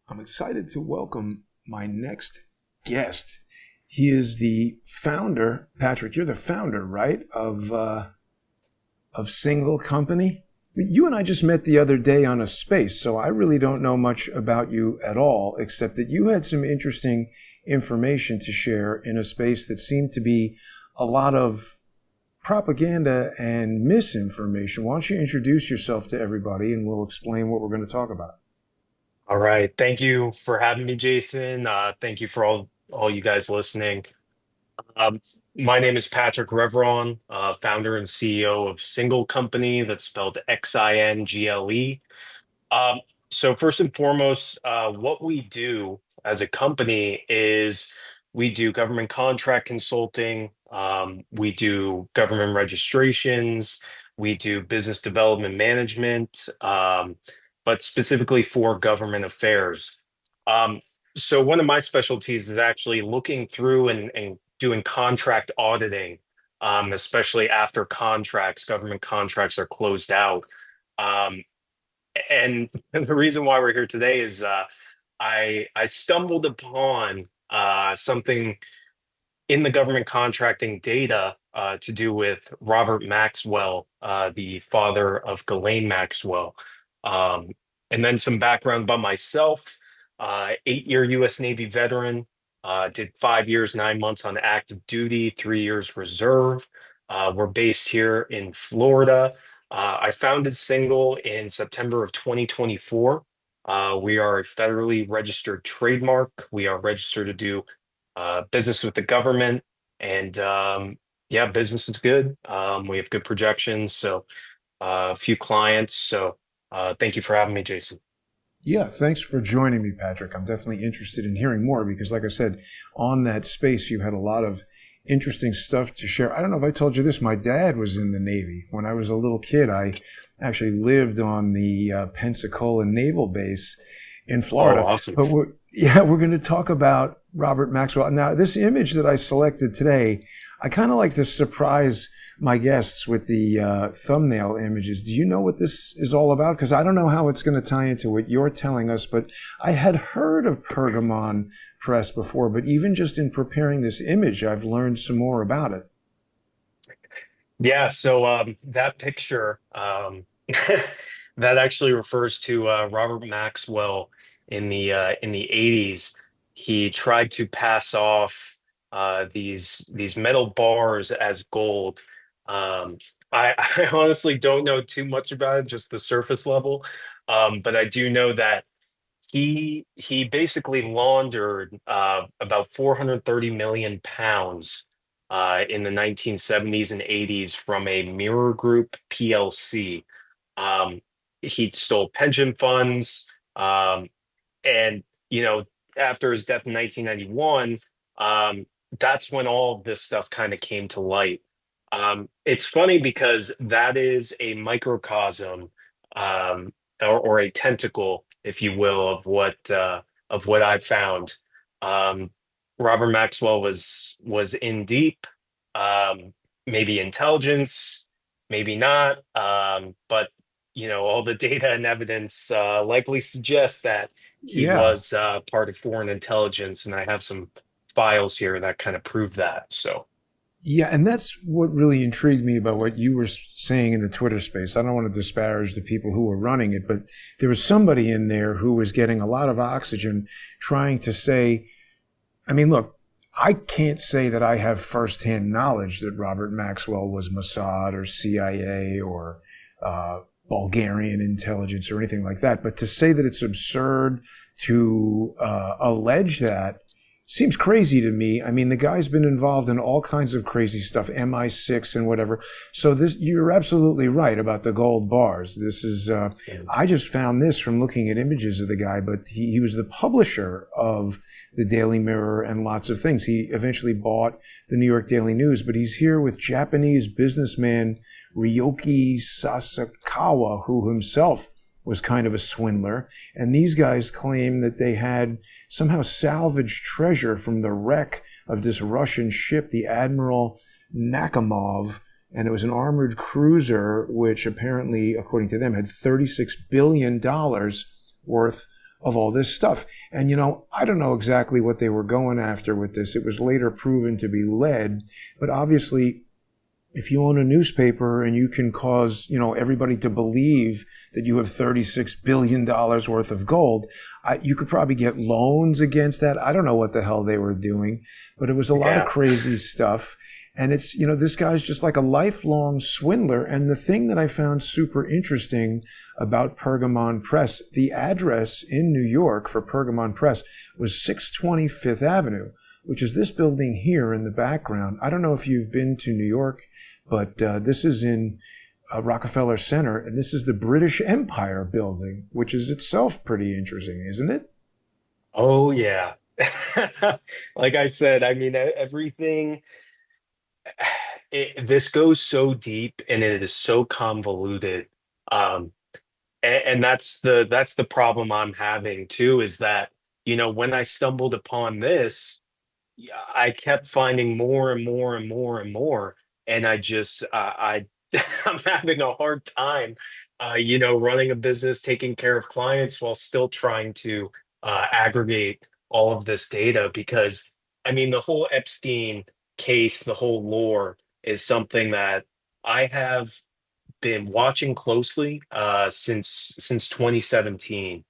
I'm excited to welcome my next guest. He is the founder, Patrick, you're the founder, right, of Xingle Company? You and I just met the other day on a space, so I really don't know much about you at all, except that you had some interesting information to share in a space that seemed to be a lot of propaganda and misinformation. Why don't you introduce yourself to everybody and we'll explain what we're going to talk about. All right. Thank you for having me, Jason. Thank you for all you guys listening. Um, my name is Patrick Reveron, founder and CEO of Xingle Company. That's spelled Xingle. Um, so first and foremost, what we do as a company is we do government contract consulting. We do government registrations. We do business development management, but specifically for government affairs. Um, so one of my specialties is actually looking through and doing contract auditing, especially after government contracts are closed out. Um, and the reason why we're here today is I stumbled upon something in the government contracting data to do with Robert Maxwell, the father of Ghislaine Maxwell. Um, and then some background about myself, 8-year U.S. Navy veteran, did 5 years, 9 months on active duty, 3 years reserve. We're based here in Florida. I founded Single in September of 2024. We are a federally registered trademark. We are registered to do business with the government, and yeah, business is good. We have good projections, so a few clients. So thank you for having me, Jason. Yeah, thanks for joining me, Patrick. I'm definitely interested in hearing more because, like I said, on that space, you had a lot of interesting stuff to share. I don't know if I told you this. My dad was in the Navy. When I was a little kid, I actually lived on the Pensacola Naval Base in Oh, Florida. awesome. But we're going to talk about Robert Maxwell. Now, this image that I selected today, I kind of like to surprise my guests with the thumbnail images. Do you know what this is all about? Because I don't know how it's going to tie into what you're telling us, but I had heard of Pergamon Press before, but even just in preparing this image, I've learned some more about it. Yeah, so that picture that actually refers to Robert Maxwell in the 80s. He tried to pass off these metal bars as gold. Um, I honestly don't know too much about it, just the surface level. But I do know that he basically laundered about 430 million pounds in the 1970s and 80s from a Mirror Group PLC. Um, he stole pension funds, and after his death in 1991, that's when all of this stuff kind of came to light. It's funny because that is a microcosm, or a tentacle, if you will, of what I found. Um, Robert Maxwell was in deep, maybe intelligence, maybe not, but all the data and evidence likely suggests that he Yeah. was part of foreign intelligence, and I have some files here that kind of prove that. So. Yeah, and that's what really intrigued me about what you were saying in the Twitter space. I don't want to disparage the people who were running it, but there was somebody in there who was getting a lot of oxygen trying to say, I mean, look, I can't say that I have firsthand knowledge that Robert Maxwell was Mossad or CIA or Bulgarian intelligence or anything like that. But to say that it's absurd to allege that seems crazy to me. I mean, the guy's been involved in all kinds of crazy stuff, MI6 and whatever. So you're absolutely right about the gold bars. This is, I just found this from looking at images of the guy, but he was the publisher of the Daily Mirror and lots of things. He eventually bought the New York Daily News, but he's here with Japanese businessman Ryoki Sasakawa, who himself was kind of a swindler. And these guys claim that they had somehow salvaged treasure from the wreck of this Russian ship, the Admiral Nakhimov. And it was an armored cruiser, which apparently, according to them, had $36 billion worth of all this stuff. And, I don't know exactly what they were going after with this. It was later proven to be lead, but obviously, if you own a newspaper and you can cause, everybody to believe that you have $36 billion worth of gold, you could probably get loans against that. I don't know what the hell they were doing, but it was a lot of Yeah. crazy stuff. And it's, this guy's just like a lifelong swindler. And the thing that I found super interesting about Pergamon Press, the address in New York for Pergamon Press was 620 Fifth Avenue, which is this building here in the background. I don't know if you've been to New York, but this is in Rockefeller Center, and this is the British Empire building, which is itself pretty interesting, isn't it? Oh, yeah. Like I said, I mean, everything, this goes so deep and it is so convoluted. Um, and that's the problem I'm having too, is that, when I stumbled upon this, yeah, I kept finding more and more and more and more, and I'm having a hard time, running a business, taking care of clients while still trying to aggregate all of this data. Because I mean, the whole Epstein case, the whole lore is something that I have been watching closely since 2017,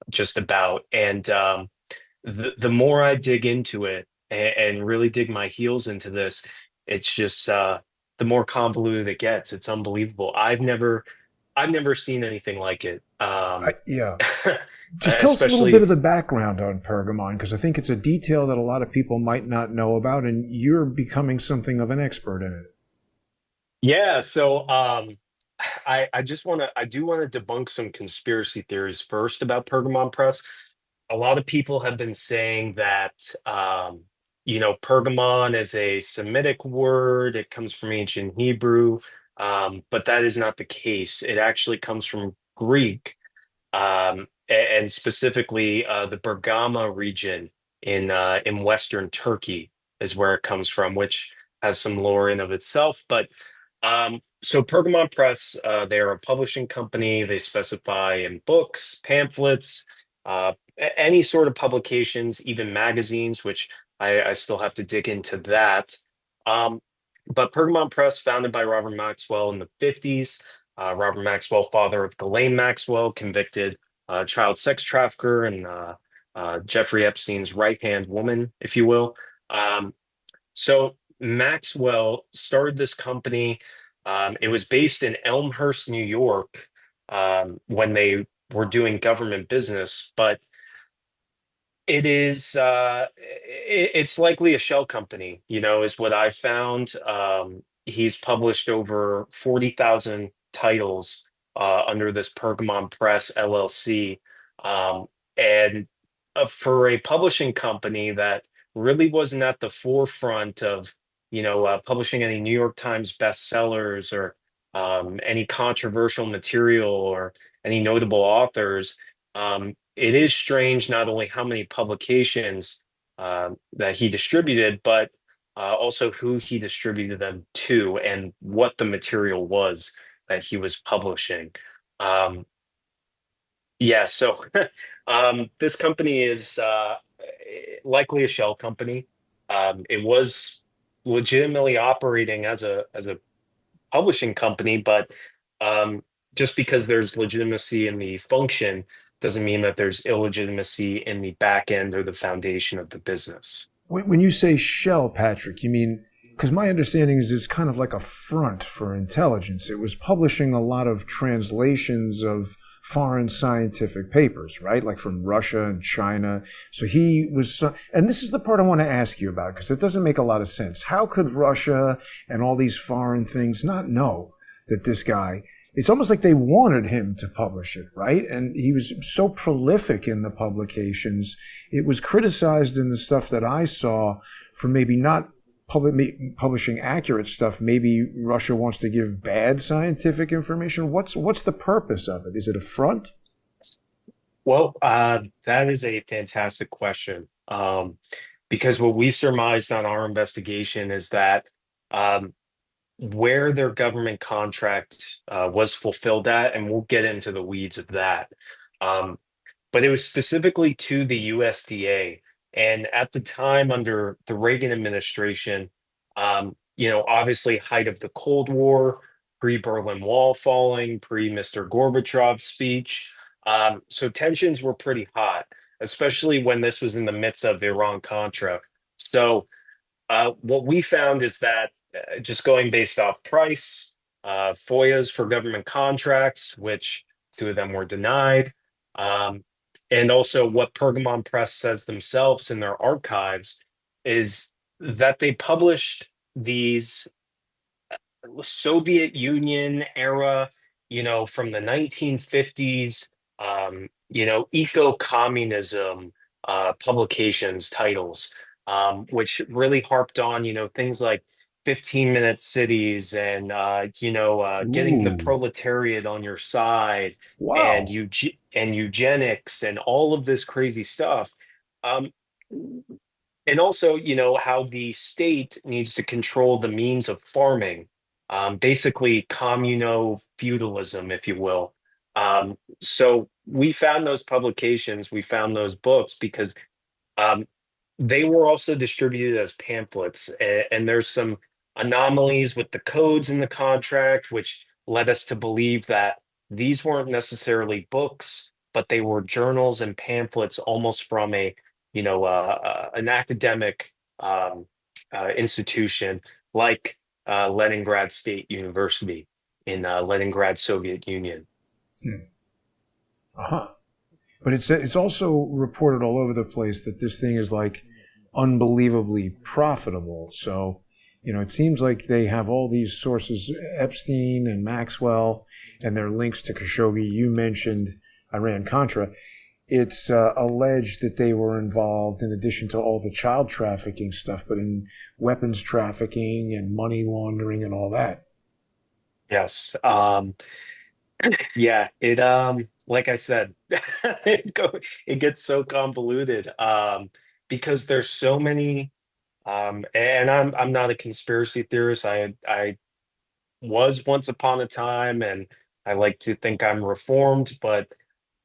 just about, and the more I dig into it and really dig my heels into this, it's just the more convoluted it gets. It's unbelievable. I've never seen anything like it. Yeah. Just tell us a little bit Especially, of the background on Pergamon, because I think it's a detail that a lot of people might not know about, and you're becoming something of an expert in it. yeah. So I do want to debunk some conspiracy theories first about Pergamon Press. A lot of people have been saying that Pergamon is a Semitic word. It comes from ancient Hebrew, but that is not the case. It actually comes from Greek, and specifically the Bergama region in Western Turkey is where it comes from, which has some lore in of itself. But so Pergamon Press, they're a publishing company. They specify in books, pamphlets, any sort of publications, even magazines, which I still have to dig into that. Um, but Pergamon Press, founded by Robert Maxwell in the 50s, Robert Maxwell, father of Ghislaine Maxwell, convicted child sex trafficker and Jeffrey Epstein's right-hand woman, if you will. Um, so Maxwell started this company. It was based in Elmhurst, New York, when they were doing government business, but it's likely a shell company, is what I found. He's published over 40,000 titles under this Pergamon Press LLC. And for a publishing company that really wasn't at the forefront of, publishing any New York Times bestsellers or any controversial material or any notable authors, it is strange not only how many publications that he distributed, but also who he distributed them to and what the material was that he was publishing. Um, yeah, so this company is likely a shell company. It was legitimately operating as a publishing company, but um, just because there's legitimacy in the function doesn't mean that there's illegitimacy in the back end or the foundation of the business. When you say shell, Patrick, you mean, because my understanding is it's kind of like a front for intelligence. It was publishing a lot of translations of foreign scientific papers, right? Like from Russia and China. So he was, and this is the part I want to ask you about because it doesn't make a lot of sense. How could Russia and all these foreign things not know that this guy, it's almost like they wanted him to publish it, right? And he was so prolific in the publications. It was criticized in the stuff that I saw for maybe not publishing accurate stuff. Maybe Russia wants to give bad scientific information. What's the purpose of it? Is it a front? Well, that is a fantastic question. Because what we surmised on our investigation is that um, where their government contract was fulfilled at, and we'll get into the weeds of that. Um, but it was specifically to the USDA. And at the time, under the Reagan administration, obviously height of the Cold War, pre-Berlin Wall falling, pre-Mr. Gorbachev speech. So tensions were pretty hot, especially when this was in the midst of Iran-Contra. So what we found is that just going based off price, FOIAs for government contracts, which two of them were denied, um, and also what Pergamon Press says themselves in their archives is that they published these Soviet Union era, from the 1950s, eco-communism publications titles, which really harped on, things like 15-minute cities and, getting the Ooh, proletariat on your side and wow. eugenics and all of this crazy stuff. Um, and also, how the state needs to control the means of farming, basically communo-feudalism, if you will. So we found those publications, we found those books because um, they were also distributed as pamphlets, and there's some anomalies with the codes in the contract, which led us to believe that these weren't necessarily books, but they were journals and pamphlets, almost from an academic institution like Leningrad State University in Leningrad, Soviet Union. Hmm. Uh-huh. But it's also reported all over the place that this thing is like unbelievably profitable. So, it seems like they have all these sources, Epstein and Maxwell, and their links to Khashoggi. You mentioned Iran Contra. It's alleged that they were involved, in addition to all the child trafficking stuff, but in weapons trafficking and money laundering and all that. Yes. Yeah, like I said, it gets so convoluted because there's so many and I'm not a conspiracy theorist. I was once upon a time, and I like to think I'm reformed, but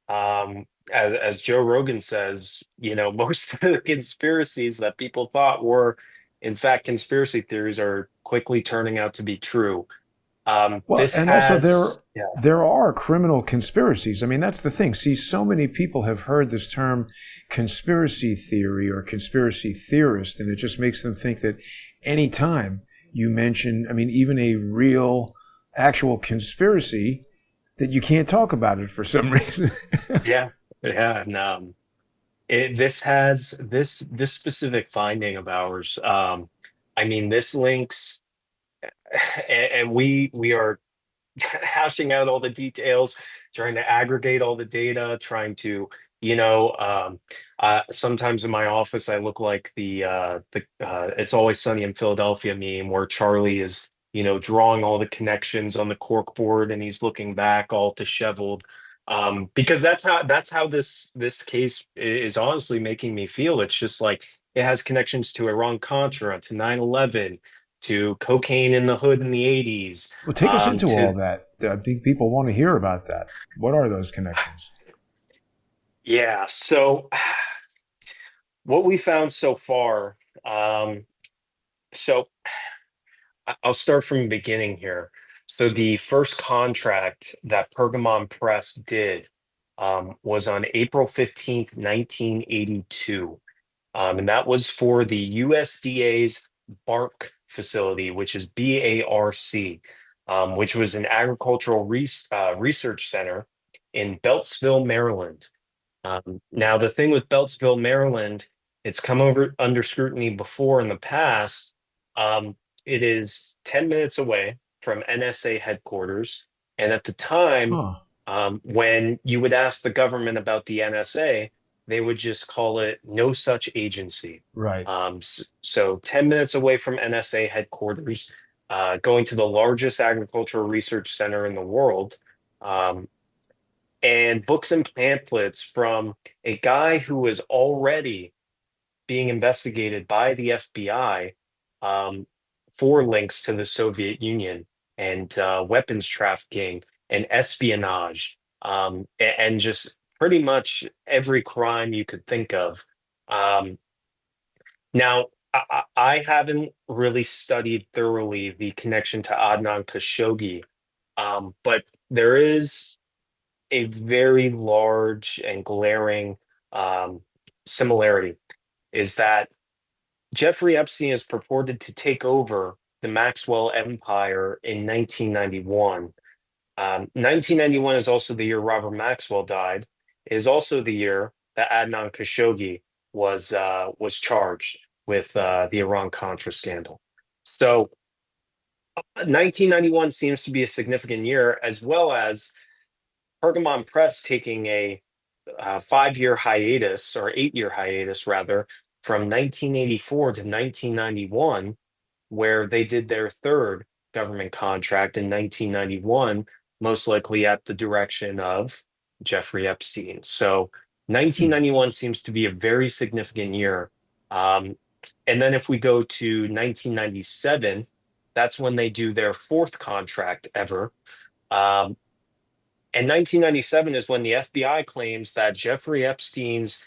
as Joe Rogan says, most of the conspiracies that people thought were in fact conspiracy theories are quickly turning out to be true. Well, This and also has, yeah. there are criminal conspiracies. I mean, that's the thing. See, so many people have heard this term conspiracy theory or conspiracy theorist, and it just makes them think that anytime you mention, I mean, even a real, actual conspiracy, that you can't talk about it for some reason. Yeah, yeah, and this has this specific finding of ours. I mean, this links, and we are hashing out all the details, trying to aggregate all the data, trying to, sometimes in my office I look like the It's Always Sunny in Philadelphia meme where Charlie is, drawing all the connections on the cork board and he's looking back all disheveled. Because that's how this case is honestly making me feel. It's just like it has connections to Iran Contra, to 9/11, to cocaine in the hood in the 80s, Well, take us into all to that. I think people want to hear about that. What are those connections? yeah. So what we found so far, so I'll start from the beginning here. So the first contract that Pergamon Press did was on April 15th, 1982. And that was for the USDA's BARC facility, which is BARC, which was an agricultural research center in Beltsville, Maryland. Now, the thing with Beltsville, Maryland, it's come over under scrutiny before in the past. It is 10 minutes away from NSA headquarters. And at the time, Huh. when you would ask the government about the NSA, they would just call it no such agency. Right. So 10 minutes away from NSA headquarters, going to the largest agricultural research center in the world. Um, and books and pamphlets from a guy who was already being investigated by the FBI um, for links to the Soviet Union and weapons trafficking and espionage, and just pretty much every crime you could think of. Um, Now, I haven't really studied thoroughly the connection to Adnan Khashoggi, but there is a very large and glaring um, similarity, is that Jeffrey Epstein is purported to take over the Maxwell empire in 1991. 1991 is also the year Robert Maxwell died. It is also the year that Adnan Khashoggi was charged with the Iran-Contra scandal. So 1991 seems to be a significant year, as well as Pergamon Press taking a 5-year hiatus, or 8-year hiatus rather, from 1984 to 1991, where they did their third government contract in 1991, most likely at the direction of Jeffrey Epstein. So Hmm. 1991 seems to be a very significant year. Um, and then if we go to 1997, that's when they do their fourth contract ever. Um, and 1997 is when the FBI claims that Jeffrey Epstein's,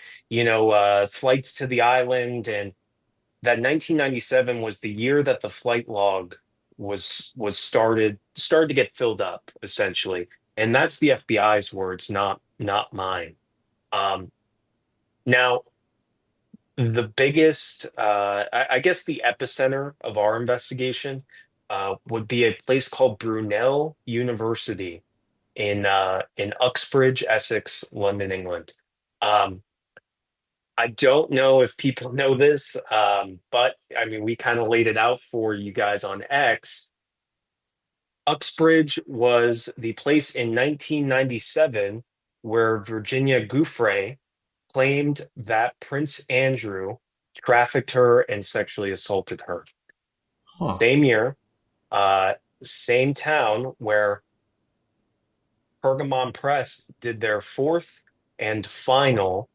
flights to the island, and that 1997 was the year that the flight log was started to get filled up, essentially. And that's the FBI's words, not mine. Um, Now, the biggest, I guess, the epicenter of our investigation would be a place called Brunel University in Uxbridge, Essex, London, England. Um, I don't know if people know this, but I mean, we kind of laid it out for you guys on X. Uxbridge was the place in 1997 where Virginia Giuffre claimed that Prince Andrew trafficked her and sexually assaulted her. Huh. Same year, uh, same town where Pergamon Press did their fifth and final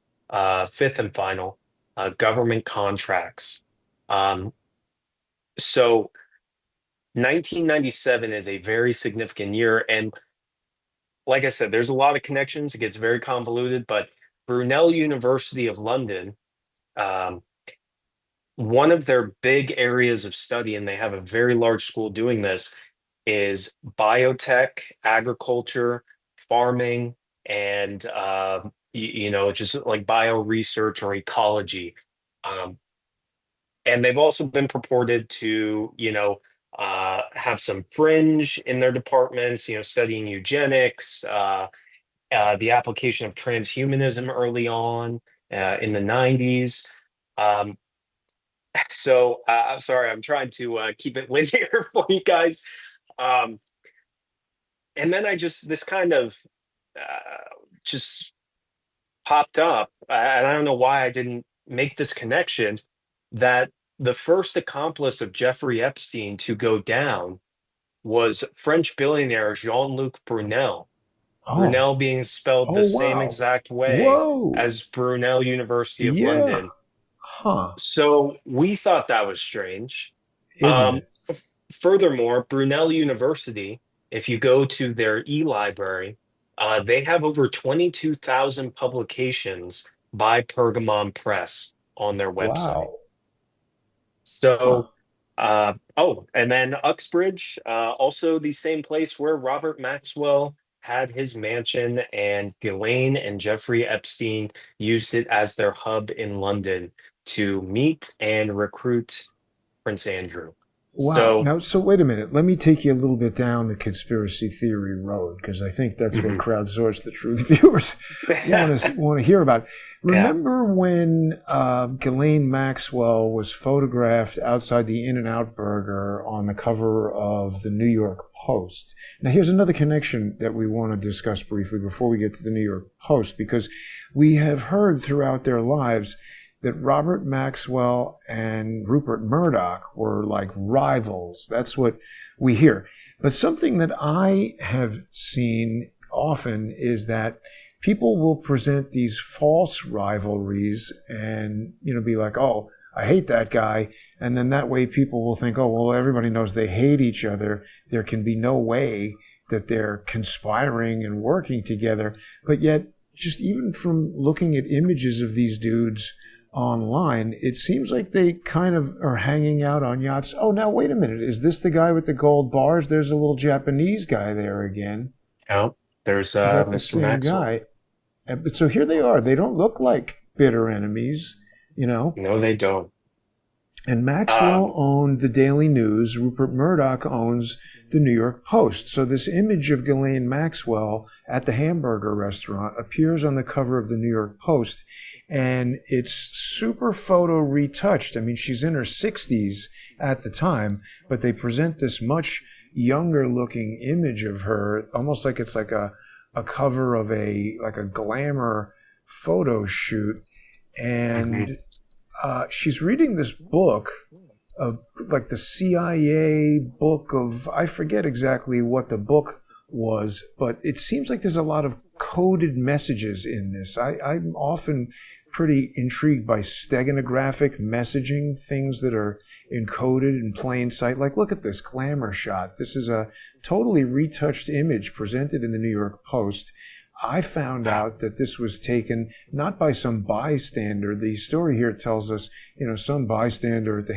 government contracts. Um, so 1997 is a very significant year. And like I said, there's a lot of connections. It gets very convoluted, but Brunel University of London, um, one of their big areas of study, and they have a very large school doing this, is biotech, agriculture, farming, and just like bio research or ecology. Um, and they've also been purported to, have some fringe in their departments, studying eugenics, the application of transhumanism early on in the 90s. Um, I'm sorry, I'm trying to keep it linear for you guys. Um, and then this kind of just popped up, and I don't know why I didn't make this connection, that the first accomplice of Jeffrey Epstein to go down was French billionaire Jean-Luc Brunel. Oh. Brunel being spelled Oh, the same wow. exact way Whoa. as Brunel University of Yeah. London. Huh. So we thought that was strange. Isn't Um, it? Furthermore, Brunel University, if you go to their e-library, they have over 22,000 publications by Pergamon Press on their website. Wow. Huh. So, and then Uxbridge, also the same place where Robert Maxwell had his mansion, and Ghislaine and Jeffrey Epstein used it as their hub in London to meet and recruit Prince Andrew. Wow. So, Now, so wait a minute. Let me take you a little bit down the conspiracy theory road because I think that's what mhm. crowdsource the truth viewers want to hear about. Yeah. Remember when Ghislaine Maxwell was photographed outside the In-N-Out Burger on the cover of the New York Post? Now, here's another connection that we want to discuss briefly before we get to the New York Post, because we have heard throughout their lives that Robert Maxwell and Rupert Murdoch were like rivals. That's what we hear. But something that I have seen often is that people will present these false rivalries and, be like, oh, I hate that guy. And then that way people will think, oh, well, everybody knows they hate each other. There can be no way that they're conspiring and working together. But yet just even from looking at images of these dudes online, it seems like they kind of are hanging out on yachts. Oh, now wait a minute. Is this the guy with the gold bars? There's a little Japanese guy there again. Yeah, there's Is that the Mr. same Maxwell. guy? But so here they are. They don't look like bitter enemies, you know. No, they don't. And Maxwell Um, owned the Daily News. Rupert Murdoch owns the New York Post. So this image of Ghislaine Maxwell at the hamburger restaurant appears on the cover of the New York Post, and it's super photo retouched. I mean, she's in her 60s at the time, but they present this much younger looking image of her, almost like it's like a cover of a glamour photo shoot. And mhm. she's reading this book of like the CIA book of, I forget exactly what the book was, but it seems like there's a lot of coded messages in this. I'm often pretty intrigued by steganographic messaging, things that are encoded in plain sight. Like, look at this glamour shot. This is a totally retouched image presented in the New York Post. I found out that this was taken not by some bystander. The story here tells us, some bystander at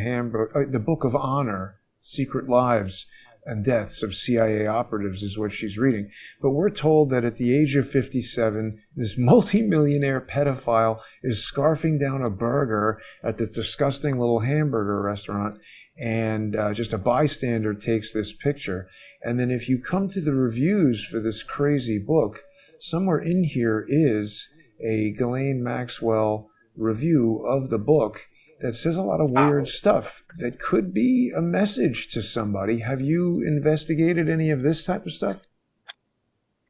the Book of Honor, Secret Lives and Deaths of CIA Operatives is what she's reading. But we're told that at the age of 57, this multimillionaire pedophile is scarfing down a burger at this disgusting little hamburger restaurant, and just a bystander takes this picture. And then if you come to the reviews for this crazy book, somewhere in here is a Ghislaine Maxwell review of the book that says a lot of weird Wow. stuff that could be a message to somebody. Have you investigated any of this type of stuff?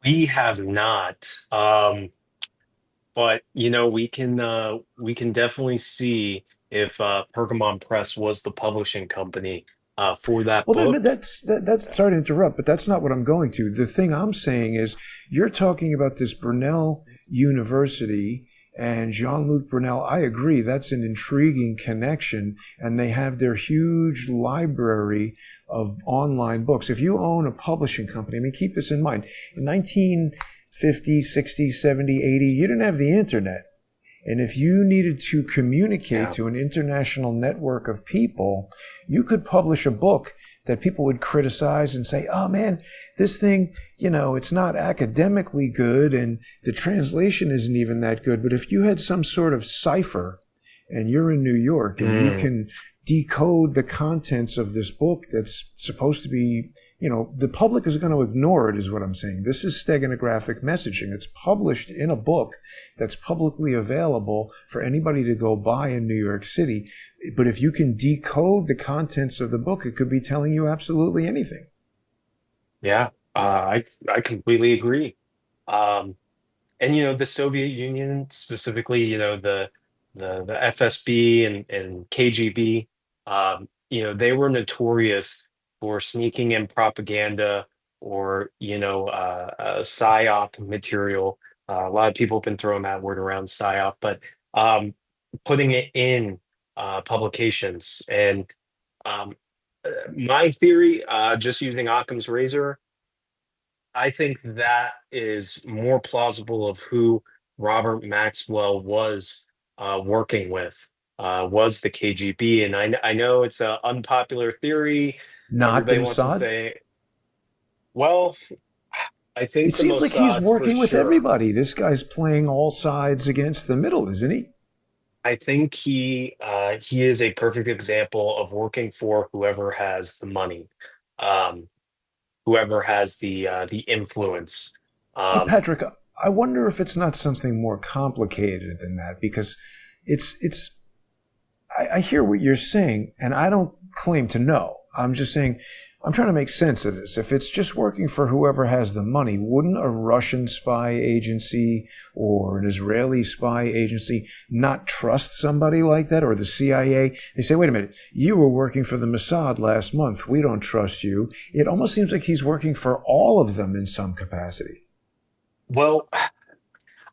We have not. But we can definitely see if Pergamon Press was the publishing company for that Well, book. that's sorry to interrupt, but that's not what I'm going to. The thing I'm saying is you're talking about this Brunel University and Jean-Luc Brunel. I agree, that's an intriguing connection, and they have their huge library of online books. If you own a publishing company, I mean, keep this in mind. In 1950, 60, 70, 80, you didn't have the internet. And if you needed to communicate Yeah. to an international network of people, you could publish a book that people would criticize and say, oh man, this thing, it's not academically good and the translation isn't even that good. But if you had some sort of cipher and you're in New York and you Mm, can decode the contents of this book that's supposed to be, the public is going to ignore it, is what I'm saying. This is steganographic messaging. It's published in a book that's publicly available for anybody to go buy in New York City. But if you can decode the contents of the book, it could be telling you absolutely anything. yeah, I completely agree. Um, and the Soviet Union specifically, the FSB and KGB, they were notorious for sneaking in propaganda or psyop material. A lot of people have been throwing that word around, psyop, but um, putting it in publications. And um, my theory, just using Occam's razor, I think that is more plausible of who Robert Maxwell was working with, was the KGB. And I know it's an unpopular theory. Not the Everybody wants to Mossad. say, well, I It think the seems like he's Mossad for working with sure. everybody. This guy's playing all sides against the middle, isn't he? I think he is a perfect example of working for whoever has the money, um, whoever has the influence. Hey, Um, Patrick, I wonder if it's not something more complicated than that, because it's I hear what you're saying, and I don't claim to know. I'm just saying I'm trying to make sense of this. If it's just working for whoever has the money, wouldn't a Russian spy agency or an Israeli spy agency not trust somebody like that, or the CIA? They say, wait a minute, you were working for the Mossad last month. We don't trust you. It almost seems like he's working for all of them in some capacity. well,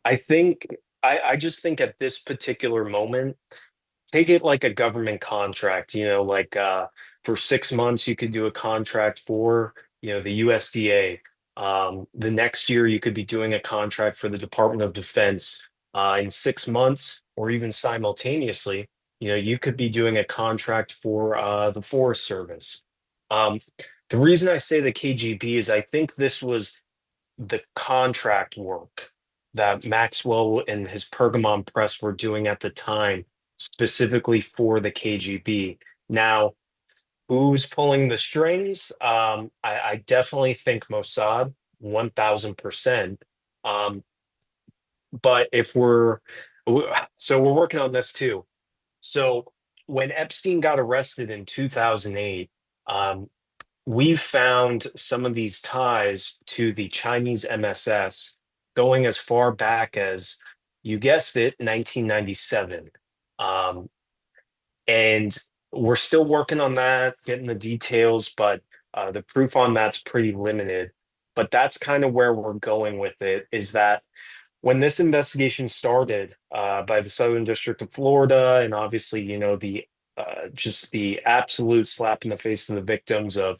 I think I just think at this particular moment, take it like a government contract, like for 6 months you could do a contract for, the USDA. The next year, you could be doing a contract for the Department of Defense. In 6 months, or even simultaneously, you could be doing a contract for the Forest Service. Um, the reason I say the KGB is I think this was the contract work that Maxwell and his Pergamon press were doing at the time, specifically for the KGB. Now, who's pulling the strings? I definitely think Mossad, 1000%. Um, but if so we're working on this too. So when Epstein got arrested in 2008, um, we found some of these ties to the Chinese MSS going as far back as, you guessed it, 1997. Um, and we're still working on that, getting the details, but the proof on that's pretty limited. But that's kind of where we're going with it, is that when this investigation started by the Southern District of Florida, and obviously, the just the absolute slap in the face to the victims of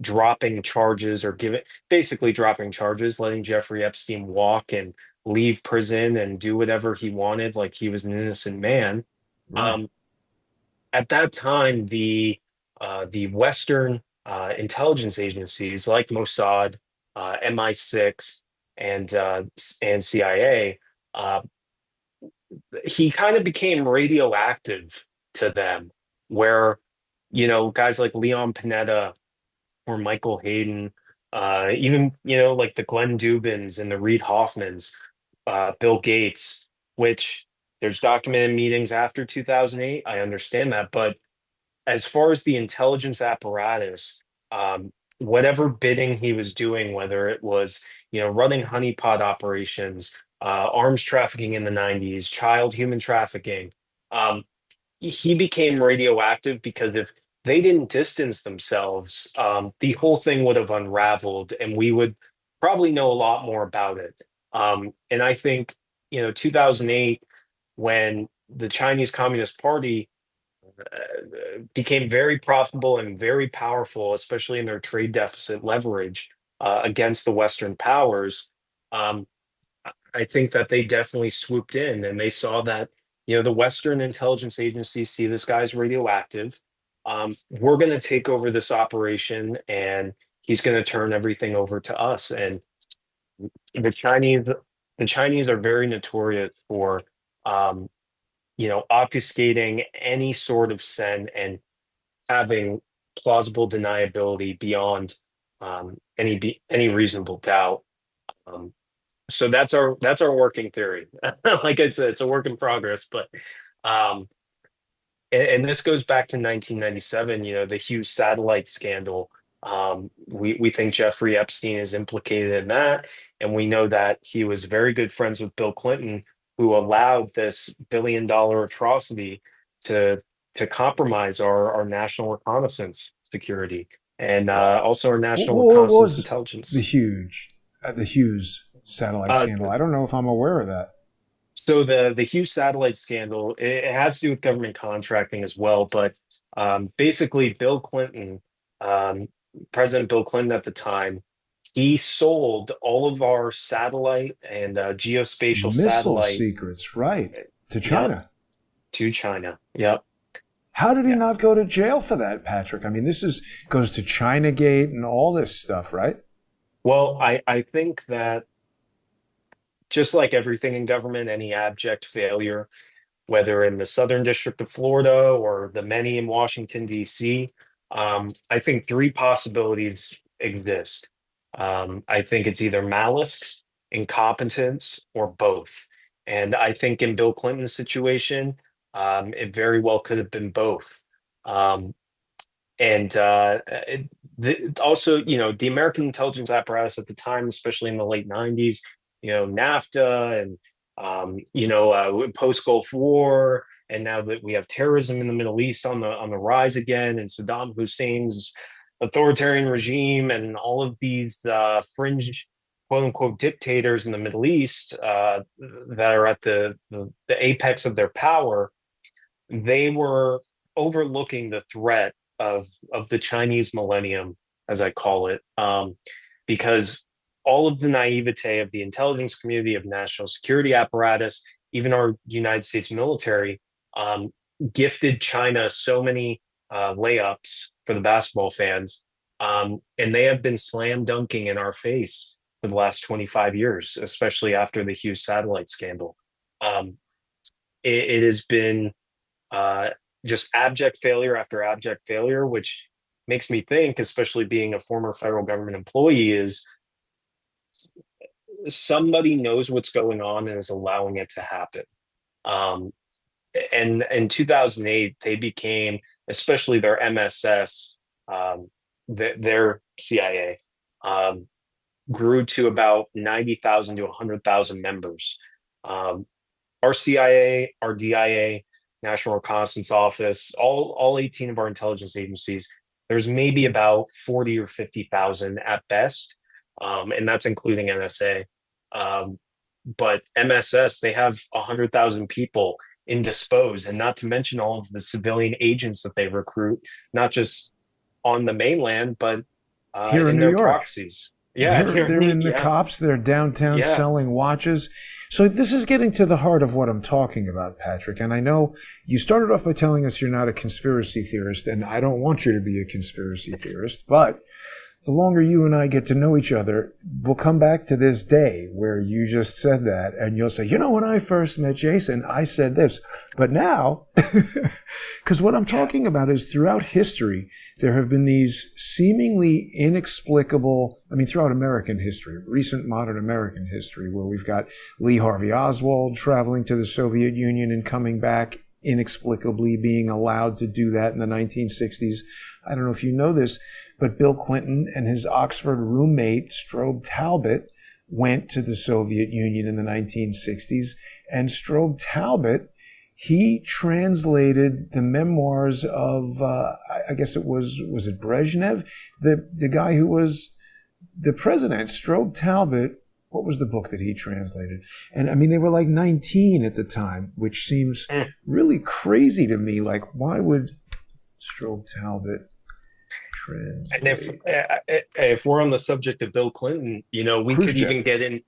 dropping charges, or basically dropping charges, letting Jeffrey Epstein walk and leave prison and do whatever he wanted, like he was an innocent man. Right. Um, at that time, the Western intelligence agencies like Mossad, MI6, and CIA, uh, he kind of became radioactive to them, where guys like Leon Panetta or Michael Hayden, even like the Glenn Dubins and the Reid Hoffmans, Bill Gates, which there's documented meetings after 2008. I understand that, but as far as the intelligence apparatus, whatever bidding he was doing, whether it was, running honeypot operations, arms trafficking in the 90s, child human trafficking, um, he became radioactive because if they didn't distance themselves, the whole thing would have unraveled and we would probably know a lot more about it. And I think, 2008, when the Chinese Communist Party became very profitable and very powerful, especially in their trade deficit leverage against the Western powers. Um, I think that they definitely swooped in and they saw that, the Western intelligence agencies see this guy's radioactive. We're going to take over this operation and he's going to turn everything over to us. And the Chinese, the Chinese are very notorious for, um, obfuscating any sort of sen and having plausible deniability beyond any reasonable doubt. Um, so that's our working theory. Like I said, it's a work in progress, but um, and this goes back to 1997. The Hughes satellite scandal. We think Jeffrey Epstein is implicated in that, and we know that he was very good friends with Bill Clinton, who allowed this billion-dollar atrocity to to compromise our national reconnaissance security and also our national What reconnaissance was the intelligence. Hughes satellite Uh, scandal? I don't know if I'm aware of that. so the Hughes satellite scandal, it has to do with government contracting as well, but basically Bill Clinton, um, President Bill Clinton at the time, he sold all of our satellite and geospatial Missile satellite. secrets, right, to Yep, China. to China. Yep. How did he Yeah. not go to jail for that, Patrick? I mean, this is goes to China Gate and all this stuff, right? Well, I think that just like everything in government, any abject failure, whether in the Southern District of Florida or the many in Washington, D.C., I think three possibilities exist. I think it's either malice, incompetence, or both. And I think in Bill Clinton's situation, it very well could have been both. Um, and also, the American intelligence apparatus at the time, especially in the late 90s, NAFTA and, post-Gulf War. And now that we have terrorism in the Middle East on the rise again, and Saddam Hussein's authoritarian regime and all of these fringe quote unquote dictators in the Middle East that are at the apex of their power, they were overlooking the threat of the Chinese millennium, as I call it, because all of the naivete of the intelligence community, of national security apparatus, even our United States military, um, gifted China so many layups for the basketball fans. And they have been slam dunking in our face for the last 25 years, especially after the Hughes satellite scandal. Um, it has been uh, just abject failure after abject failure, which makes me think, especially being a former federal government employee, is somebody knows what's going on and is allowing it to happen. Um, and in 2008, they became, especially their MSS, their CIA, um, grew to about 90,000 to 100,000 members. Um, our CIA, our DIA, National Reconnaissance Office, all 18 of our intelligence agencies, there's maybe about 40 or 50,000 at best, and that's including NSA. Um, but MSS, they have 100,000 people indisposed, and not to mention all of the civilian agents that they recruit, not just on the mainland, but Here in in New their York. proxies. Yeah, They're in the yeah, cops. They're downtown yeah. selling watches. So this is getting to the heart of what I'm talking about, Patrick. And I know you started off by telling us you're not a conspiracy theorist, and I don't want you to be a conspiracy theorist. But the longer you and I get to know each other, we'll come back to this day where you just said that, and you'll say, when I first met Jason, I said this. But now, because what I'm talking about is throughout history, there have been these seemingly inexplicable, throughout American history, recent modern American history, where we've got Lee Harvey Oswald traveling to the Soviet Union and coming back inexplicably, being allowed to do that in the 1960s. I don't know if you know this, but Bill Clinton and his Oxford roommate, Strobe Talbott, went to the Soviet Union in the 1960s. And Strobe Talbott, he translated the memoirs of, I guess it was it Brezhnev? The guy who was the president, Strobe Talbott. What was the book that he translated? And they were like 19 at the time, which seems really crazy to me. Like, why would Strobe Talbot And if we're on the subject of Bill Clinton, we could Khrushchev? even get in.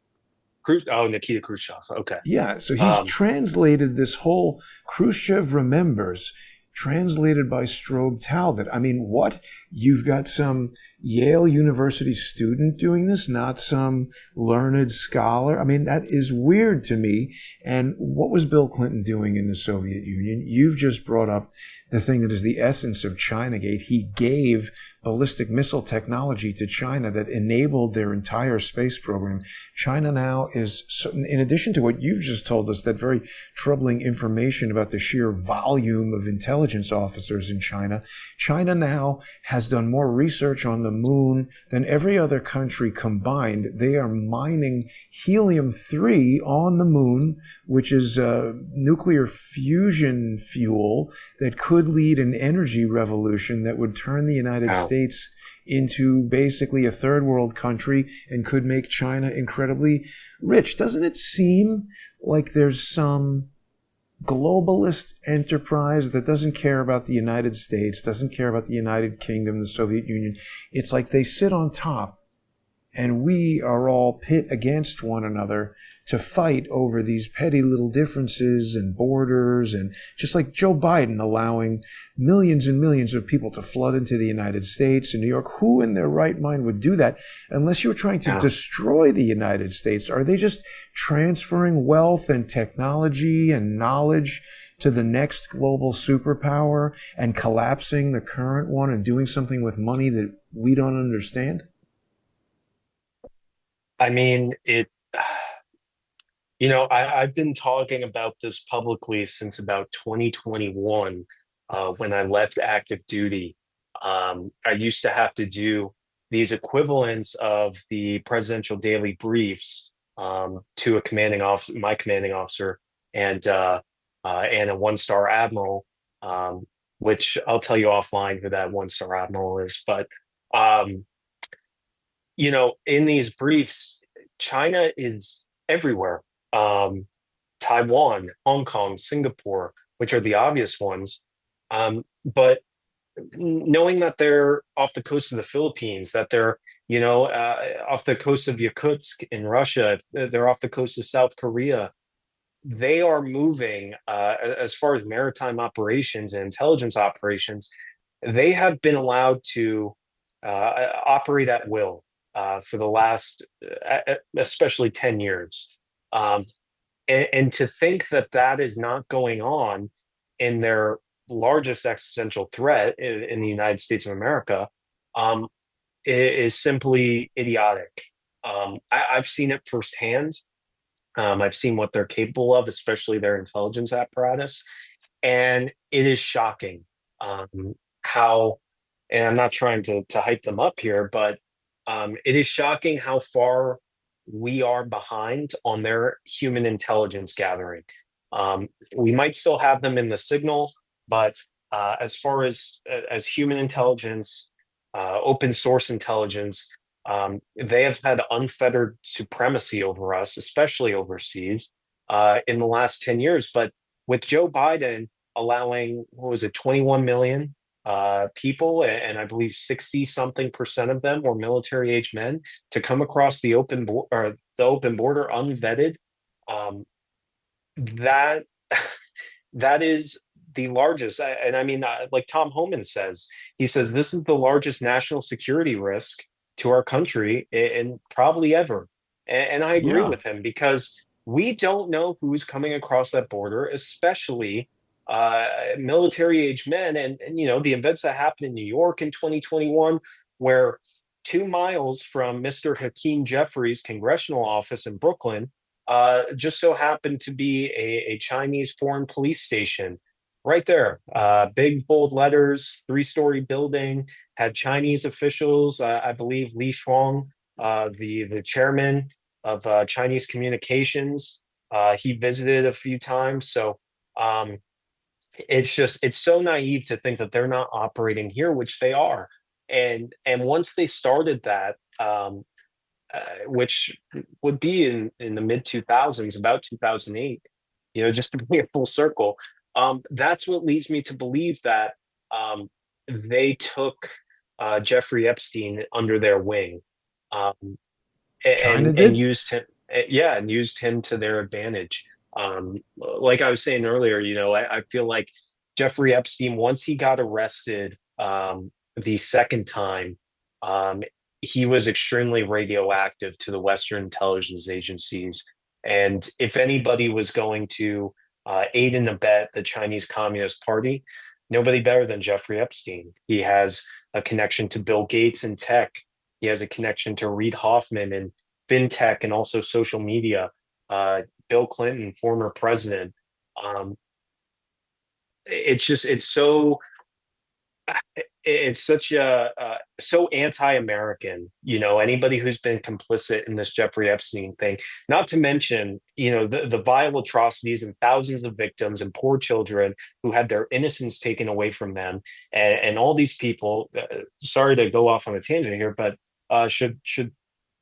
Nikita Khrushchev. Okay. Yeah, so he's translated this whole Khrushchev Remembers, translated by Strobe Talbott. What? You've got some Yale University student doing this, not some learned scholar. That is weird to me. And what was Bill Clinton doing in the Soviet Union? You've just brought up the thing that is the essence of Chinagate. He gave ballistic missile technology to China that enabled their entire space program. China now is, in addition to what you've just told us, that very troubling information about the sheer volume of intelligence officers in China, China now has done more research on the moon than every other country combined. They are mining helium-3 on the moon, which is nuclear fusion fuel that could lead an energy revolution that would turn the United States into basically a third world country and could make China incredibly rich. Doesn't it seem like there's some globalist enterprise that doesn't care about the United States, doesn't care about the United Kingdom, the Soviet Union? It's like they sit on top and we are all pit against one another to fight over these petty little differences and borders, and just like Joe Biden allowing millions and millions of people to flood into the United States and New York. Who in their right mind would do that unless you're trying to destroy the United States? Are they just transferring wealth and technology and knowledge to the next global superpower and collapsing the current one and doing something with money that we don't understand? I've been talking about this publicly since about 2021, when I left active duty. I used to have to do these equivalents of the presidential daily briefs to a commanding officer, my commanding officer, and a one-star admiral, which I'll tell you offline who that one-star admiral is. But um, in these briefs, China is everywhere. Taiwan, Hong Kong, Singapore, which are the obvious ones. But knowing that they're off the coast of the Philippines, that they're, off the coast of Yakutsk in Russia, they're off the coast of South Korea, they are moving, as far as maritime operations and intelligence operations, they have been allowed to operate at will for the last, especially 10 years. Um, and to think that that is not going on in their largest existential threat in the United States of America, um, is simply idiotic. I've seen it firsthand. I've seen what they're capable of, especially their intelligence apparatus, and it is shocking, how. And I'm not trying to hype them up here, but it is shocking how far we are behind on their human intelligence gathering. We might still have them in the signal, but as far as human intelligence, open source intelligence, they have had unfettered supremacy over us, especially overseas, in the last 10 years. But with Joe Biden allowing, what was it, 21 million people, and I believe 60 something percent of them were military age men to come across the open border unvetted, um, that that is the largest. And I mean, like Tom Homan says, he says this is the largest national security risk to our country and probably ever. And I agree Yeah. with him because we don't know who's coming across that border, especially military age men. And the events that happened in New York in 2021, where 2 miles from Mr. Hakeem Jeffrey's congressional office in Brooklyn, just so happened to be a Chinese foreign police station right there. Big bold letters, three-story building, had Chinese officials. I believe Li Shuang, the chairman of Chinese communications, he visited a few times. So um, it's so naive to think that they're not operating here, which they are. And once they started that, which would be in the mid 2000s, about 2008, just to bring it full circle. That's what leads me to believe that they took Jeffrey Epstein under their wing, um, China and did? used him, yeah, and used him to their advantage. Like I was saying earlier, I feel like Jeffrey Epstein, once he got arrested the second time, um, he was extremely radioactive to the Western intelligence agencies. And if anybody was going to aid and abet the Chinese Communist Party, nobody better than Jeffrey Epstein. He has a connection to Bill Gates and tech. He has a connection to Reid Hoffman and fintech and also social media. Bill Clinton, former president. Um, it's so it's such so anti-American, anybody who's been complicit in this Jeffrey Epstein thing, not to mention, the vile atrocities and thousands of victims and poor children who had their innocence taken away from them. And all these people, sorry to go off on a tangent here, but should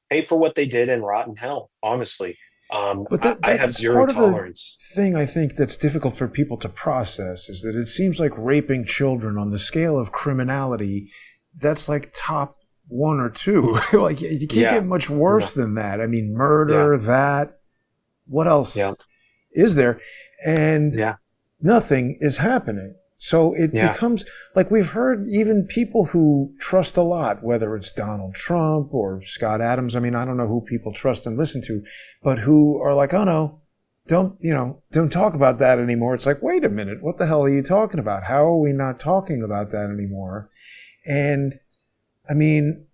pay for what they did and rot in hell, honestly. But I have that's zero part of the tolerance. thing I think that's difficult for people to process is that it seems like raping children on the scale of criminality, that's like top one or two. Like you can't get Yeah, much yeah, worse than that. I mean, yeah, murder, that. What else yeah, is there? And yeah, nothing is happening. So it yeah, becomes like we've heard even people who trust a lot, whether it's Donald Trump or Scott Adams. I mean, I don't know who people trust and listen to, but who are like, oh no, don't talk about that anymore. It's like, wait a minute, what the hell are you talking about? How are we not talking about that anymore? And I mean,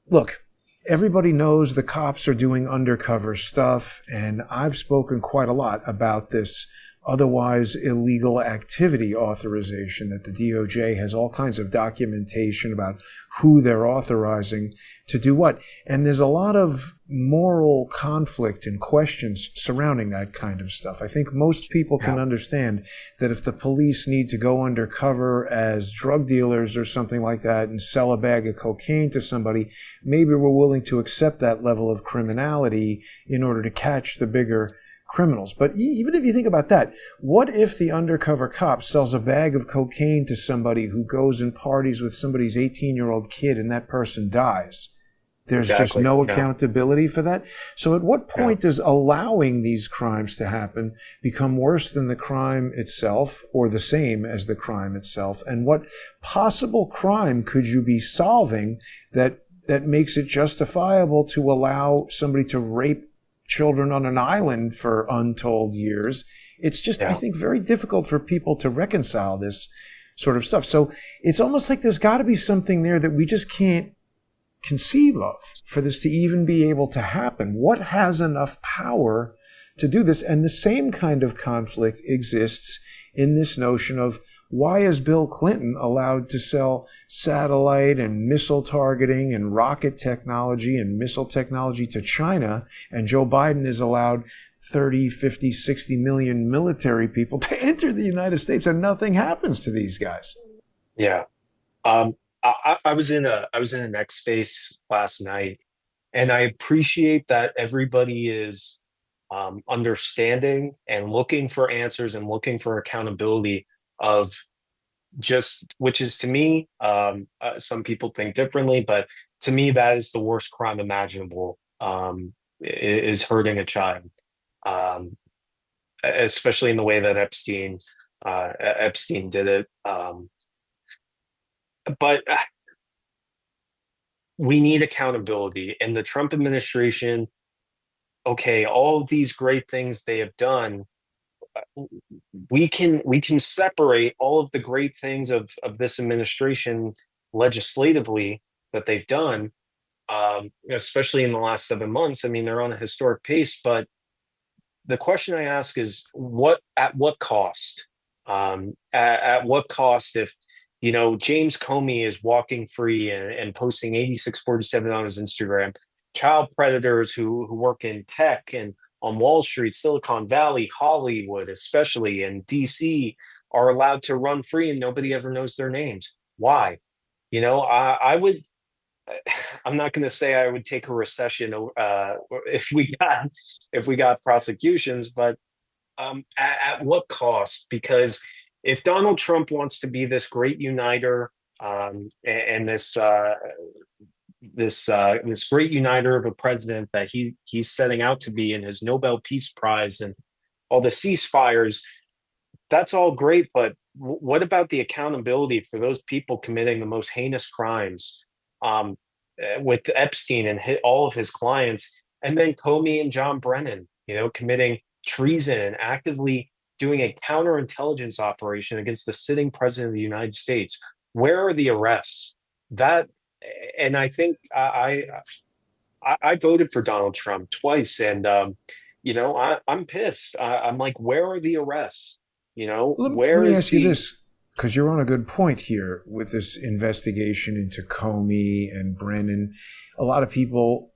look, everybody knows the cops are doing undercover stuff, and I've spoken quite a lot about this otherwise illegal activity authorization that the DOJ has all kinds of documentation about who they're authorizing to do what. And there's a lot of moral conflict and questions surrounding that kind of stuff. I think most people can yeah. understand that if the police need to go undercover as drug dealers or something like that and sell a bag of cocaine to somebody, maybe we're willing to accept that level of criminality in order to catch the bigger criminals. But even if you think about that, what if the undercover cop sells a bag of cocaine to somebody who goes and parties with somebody's 18-year-old kid and that person dies? There's just Exactly. no Yeah. accountability for that. So at what Yeah. point does allowing these crimes to happen become worse than the crime itself or the same as the crime itself? And what possible crime could you be solving that makes it justifiable to allow somebody to rape children on an island for untold years? It's just, I Yeah. think, very difficult for people to reconcile this sort of stuff. So it's almost like there's got to be something there that we just can't conceive of for this to even be able to happen. What has enough power to do this? And the same kind of conflict exists in this notion of why is Bill Clinton allowed to sell satellite and missile targeting and rocket technology and missile technology to China, and Joe Biden is allowed 30, 50, 60 million military people to enter the United States and nothing happens to these guys? Yeah. I was in an X space last night, and I appreciate that everybody is understanding and looking for answers and looking for accountability of just, which is to me, some people think differently, but to me, that is the worst crime imaginable, is hurting a child, um, especially in the way that Epstein did it. But we need accountability. And the Trump administration, okay, all of these great things they have done, we can separate all of the great things of this administration legislatively that they've done, especially in the last 7 months. I mean, they're on a historic pace, but the question I ask is at what cost? At what cost if James Comey is walking free and posting 8647 on his Instagram, child predators who work in tech and on Wall Street, Silicon Valley, Hollywood, especially in DC, are allowed to run free and nobody ever knows their names. Why? I would. I'm not going to say I would take a recession if we got prosecutions, but at what cost? Because if Donald Trump wants to be this great uniter, and this great uniter of a president that he's setting out to be in his Nobel Peace Prize and all the ceasefires, that's all great. But what about the accountability for those people committing the most heinous crimes, with Epstein and all of his clients, and then Comey and John Brennan, committing treason and actively doing a counterintelligence operation against the sitting president of the United States? Where are the arrests? That, and I think I voted for Donald Trump twice, and I'm pissed. I'm like, where are the arrests? Let Where me is ask you the this, because you're on a good point here with this investigation into Comey and Brennan. A lot of people,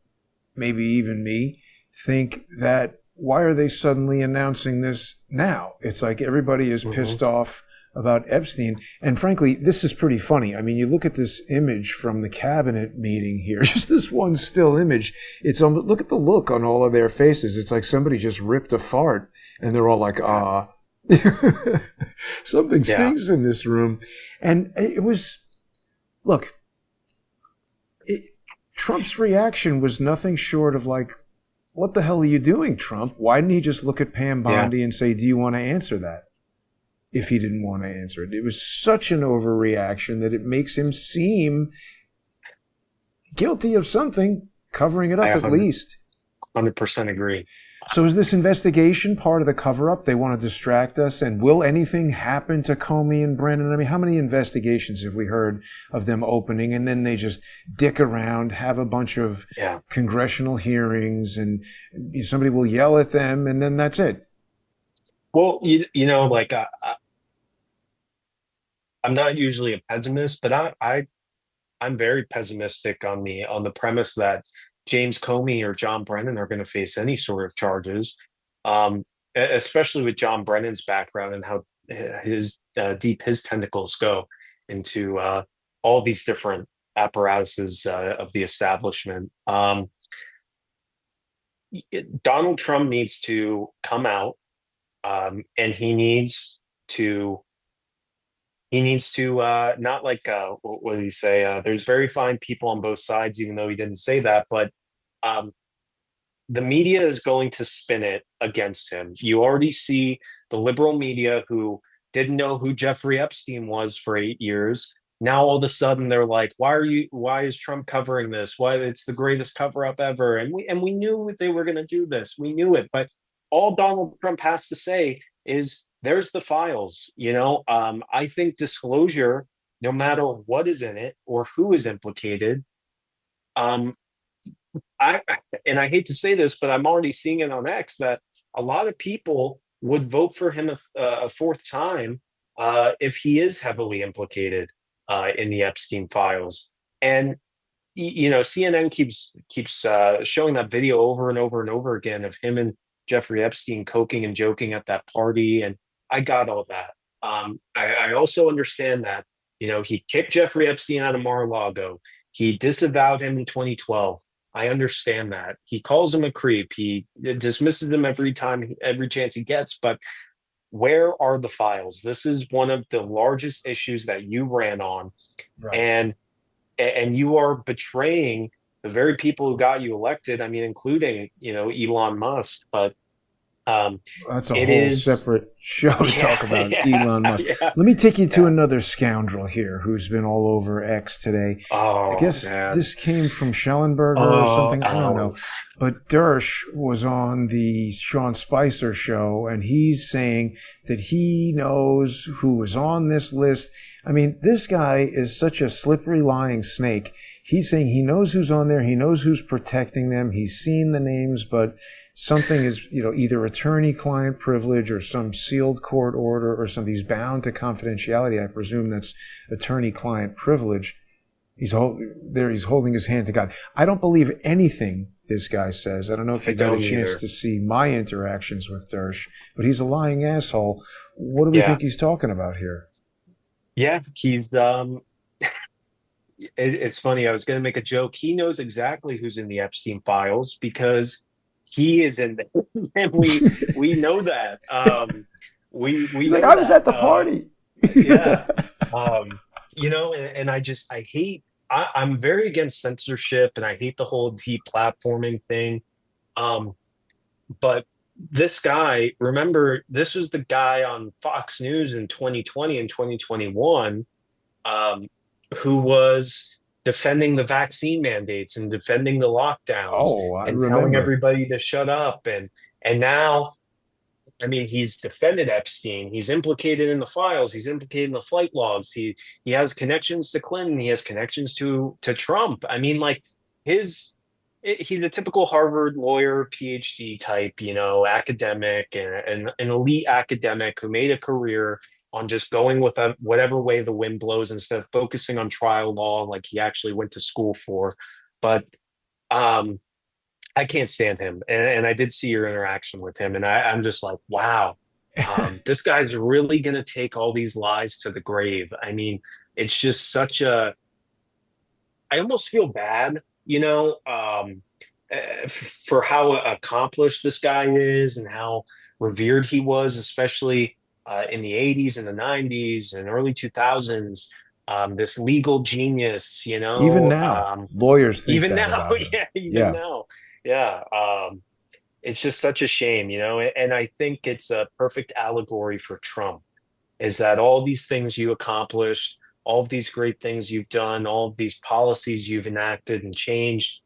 maybe even me, think that why are they suddenly announcing this now? It's like everybody is Mhm. pissed off about Epstein. And frankly, this is pretty funny. I mean, you look at this image from the cabinet meeting here, just this one still image. It's look at the look on all of their faces. It's like somebody just ripped a fart and they're all like, ah. Something Yeah, stinks in this room. And it was, look, Trump's reaction was nothing short of like, what the hell are you doing, Trump? Why didn't he just look at Pam yeah, Bondi and say, do you want to answer that? If he didn't want to answer it. It was such an overreaction that it makes him seem guilty of something, covering it I up at 100% agree. least. So is this investigation part of the cover-up? They want to distract us, and will anything happen to Comey and Brennan? I mean, how many investigations have we heard of them opening, and then they just dick around, have a bunch of Yeah. congressional hearings, and somebody will yell at them, and then that's it? Well, like, I'm not usually a pessimist, but I'm very pessimistic on the premise that James Comey or John Brennan are going to face any sort of charges, especially with John Brennan's background and how his deep his tentacles go into all these different apparatuses of the establishment. Donald Trump needs to come out, and to he needs to not like what did he say? There's very fine people on both sides, even though he didn't say that. But um, the media is going to spin it against him. You already see the liberal media who didn't know who Jeffrey Epstein was for 8 years. Now all of a sudden they're like, why is Trump covering this? Why it's the greatest cover up ever. And we knew they were gonna do this. We knew it. But all Donald Trump has to say is there's the files. I think disclosure, no matter what is in it or who is implicated, um, I and I hate to say this, but I'm already seeing it on X that a lot of people would vote for him a fourth time if he is heavily implicated in the Epstein files. And CNN keeps showing that video over and over and over again of him and Jeffrey Epstein coking and joking at that party, and I got all that. I also understand that he kicked Jeffrey Epstein out of Mar-a-Lago. He disavowed him in 2012. I understand that. He calls him a creep. He dismisses him every chance he gets. But where are the files? This is one of the largest issues that you ran on, Right. and you are betraying the very people who got you elected. I mean, including Elon Musk. But That's a it whole is, separate show to talk about Elon Musk. yeah, Let me take you to yeah. another scoundrel here who's been all over X today. I Oh guess man. this came from Schellenberger or Oh, something. I don't know. oh, But Dersh was on the Sean Spicer show, and he's saying that he knows who was on this list. I mean, this guy is such a slippery, lying snake. He's saying he knows who's on there. He knows who's protecting them. He's seen the names, but something is, either attorney-client privilege or some sealed court order or something. He's bound to confidentiality. I presume that's attorney-client privilege. He's holding his hand to God. I don't believe anything this guy says. I don't know if I you've had a don't chance either. to see my interactions with Dersh, but he's a lying asshole. What do we Yeah, think he's talking about here? yeah. It's funny. I was going to make a joke. He knows exactly who's in the Epstein files because he is in them, and we know that. We He's like, know I was that. at the party. Yeah. And I hate. I'm very against censorship, and I hate the whole deplatforming thing. Um, but this guy, remember, this was the guy on Fox News in 2020 and 2021, um, who was defending the vaccine mandates and defending the lockdowns Oh, I and telling remember. everybody to shut up. And now, I mean, he's defended Epstein. He's implicated in the files. He's implicated in the flight logs. He has connections to Clinton. He has connections to Trump. I mean, like his he's a typical Harvard lawyer, PhD type, academic and an elite academic who made a career on just going with whatever way the wind blows instead of focusing on trial law like he actually went to school for. But um, I can't stand him. And I did see your interaction with him, and I'm just like, wow, this guy's really going to take all these lies to the grave. I mean, it's just I almost feel bad, for how accomplished this guy is and how revered he was, especially in the 80s and the 90s and early 2000s. This legal genius, Even now, lawyers think even that now, about him. yeah, even Yeah. now, yeah. It's just such a shame, and I think it's a perfect allegory for Trump is that all these things you accomplished, all of these great things you've done, all of these policies you've enacted and changed,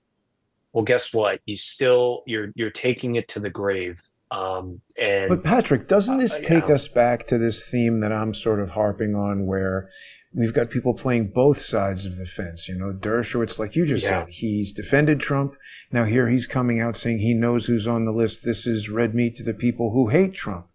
well, guess what? You're taking it to the grave. And But Patrick, doesn't this take yeah, us back to this theme that I'm sort of harping on where we've got people playing both sides of the fence? Dershowitz, like you just yeah, said, he's defended Trump. Now here he's coming out saying he knows who's on the list. This is red meat to the people who hate Trump.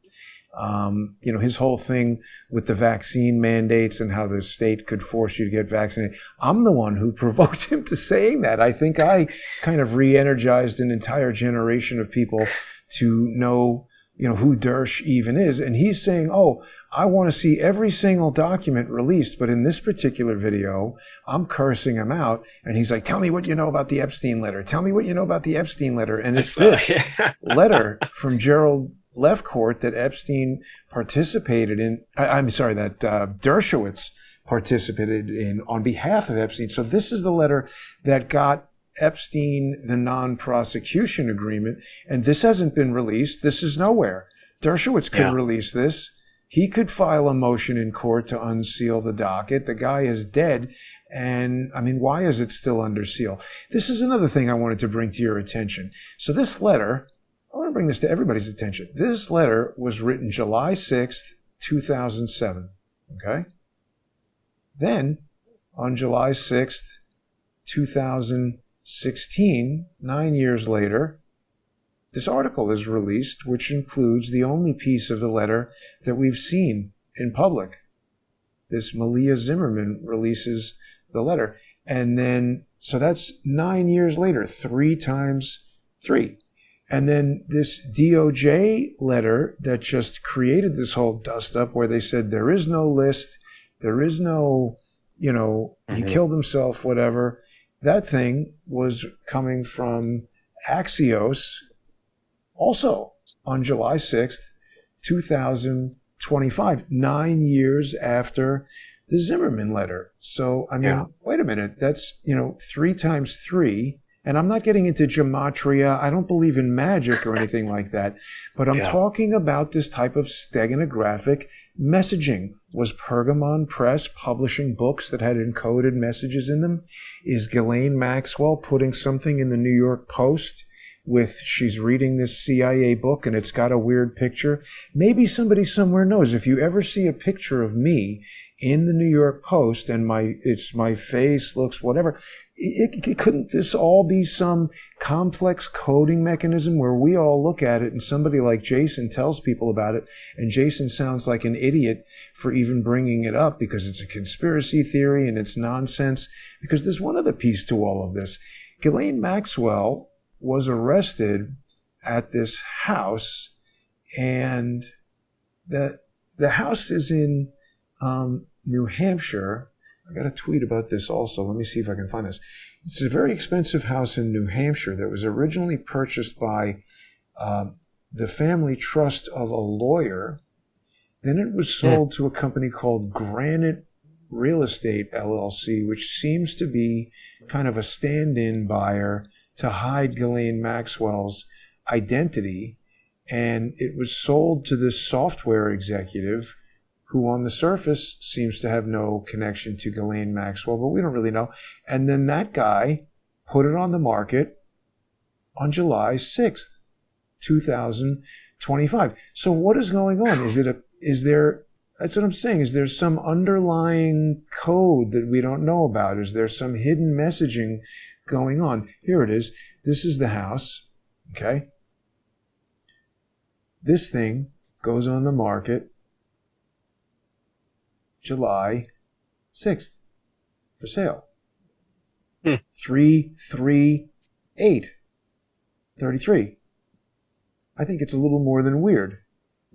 His whole thing with the vaccine mandates and how the state could force you to get vaccinated. I'm the one who provoked him to saying that. I think I kind of re-energized an entire generation of people to know, who Dersh even is. And he's saying, oh, I want to see every single document released, but in this particular video, I'm cursing him out, and he's like, "Tell me what you know about the Epstein letter. Tell me what you know about the Epstein letter." And I it's saw, this yeah. letter from Gerald Lefcourt that Epstein participated in. I'm sorry, that Dershowitz participated in on behalf of Epstein. So this is the letter that got Epstein the non-prosecution agreement, and this hasn't been released. This is nowhere. Dershowitz could Yeah. release this. He could file a motion in court to unseal the docket. The guy is dead. And I mean, why is it still under seal? This is another thing I wanted to bring to your attention. So this letter, I want to bring this to everybody's attention. This letter was written July 6th, 2007. Okay? Then, on July 6th, 2016, 9 years later, this article is released, which includes the only piece of the letter that we've seen in public. This Malia Zimmerman releases the letter. And then, so that's 9 years later, 3 times 3. And then this DOJ letter that just created this whole dust up where they said there is no list, there is no, he killed himself, whatever. That thing was coming from Axios, also on July 6th, 2025, 9 years after the Zimmerman letter. So, I mean, Yeah. wait a minute. That's, 3 times 3. And I'm not getting into gematria. I don't believe in magic or anything like that. But I'm Yeah. talking about this type of steganographic messaging. Was Pergamon Press publishing books that had encoded messages in them? Is Ghislaine Maxwell putting something in the New York Post she's reading this CIA book and it's got a weird picture? Maybe somebody somewhere knows. If you ever see a picture of me in the New York Post and my face looks whatever, couldn't this all be some complex coding mechanism where we all look at it and somebody like Jason tells people about it, and Jason sounds like an idiot for even bringing it up because it's a conspiracy theory and it's nonsense? Because there's one other piece to all of this. Ghislaine Maxwell was arrested at this house, and the house is in New Hampshire. I got a tweet about this also. Let me see if I can find this. It's a very expensive house in New Hampshire that was originally purchased by the family trust of a lawyer. Then it was sold to a company called Granite Real Estate LLC, which seems to be kind of a stand-in buyer to hide Ghislaine Maxwell's identity. And it was sold to this software executive who on the surface seems to have no connection to Ghislaine Maxwell, but we don't really know. And then that guy put it on the market on July 6th, 2025. So what is going on? That's what I'm saying. Is there some underlying code that we don't know about? Is there some hidden messaging going on? Here it is. This is the house. Okay. This thing goes on the market July 6th for sale. 33833. I think it's a little more than weird.